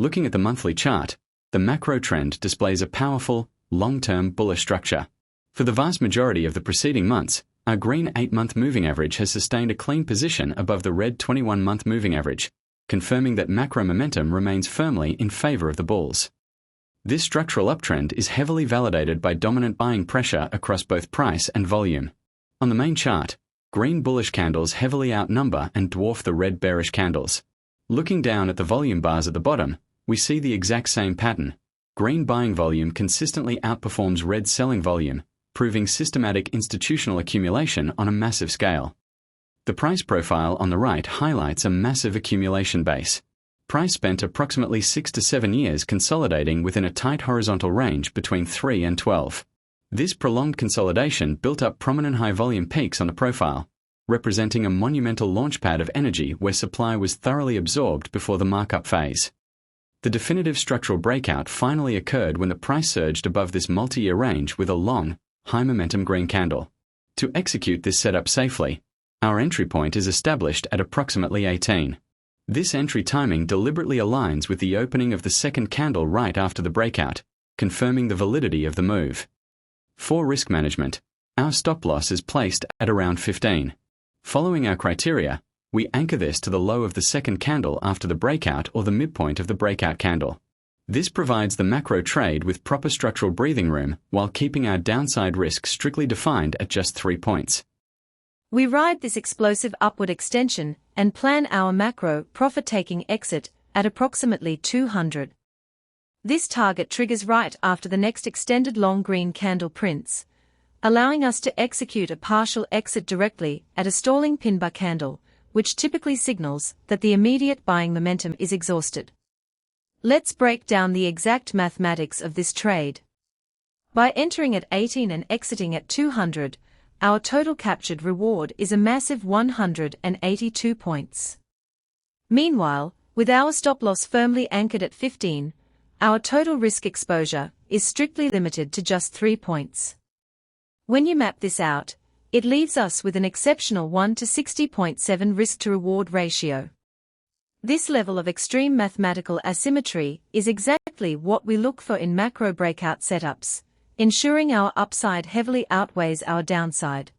Looking at the monthly chart, the macro trend displays a powerful, long-term bullish structure. For the vast majority of the preceding months, our green 8-month moving average has sustained a clean position above the red 21-month moving average, confirming that macro momentum remains firmly in favor of the bulls. This structural uptrend is heavily validated by dominant buying pressure across both price and volume. On the main chart, green bullish candles heavily outnumber and dwarf the red bearish candles. Looking down at the volume bars at the bottom, we see the exact same pattern. Green buying volume consistently outperforms red selling volume, proving systematic institutional accumulation on a massive scale. The price profile on the right highlights a massive accumulation base. Price spent approximately 6 to 7 years consolidating within a tight horizontal range between 3 and 12. This prolonged consolidation built up prominent high-volume peaks on the profile, representing a monumental launchpad of energy where supply was thoroughly absorbed before the markup phase. The definitive structural breakout finally occurred when the price surged above this multi-year range with a long, high-momentum green candle. To execute this setup safely, our entry point is established at approximately 18. This entry timing deliberately aligns with the opening of the second candle right after the breakout, confirming the validity of the move. For risk management, our stop loss is placed at around 15. Following our criteria, we anchor this to the low of the second candle after the breakout or the midpoint of the breakout candle. This provides the macro trade with proper structural breathing room while keeping our downside risk strictly defined at just 3 points. We ride this explosive upward extension and plan our macro profit-taking exit at approximately 200. This target triggers right after the next extended long green candle prints, allowing us to execute a partial exit directly at a stalling pin bar candle, which typically signals that the immediate buying momentum is exhausted. Let's break down the exact mathematics of this trade. By entering at 18 and exiting at 200, our total captured reward is a massive 182 points. Meanwhile, with our stop loss firmly anchored at 15, our total risk exposure is strictly limited to just 3 points. When you map this out, it leaves us with an exceptional 1 to 60.7 risk-to-reward ratio. This level of extreme mathematical asymmetry is exactly what we look for in macro breakout setups, ensuring our upside heavily outweighs our downside.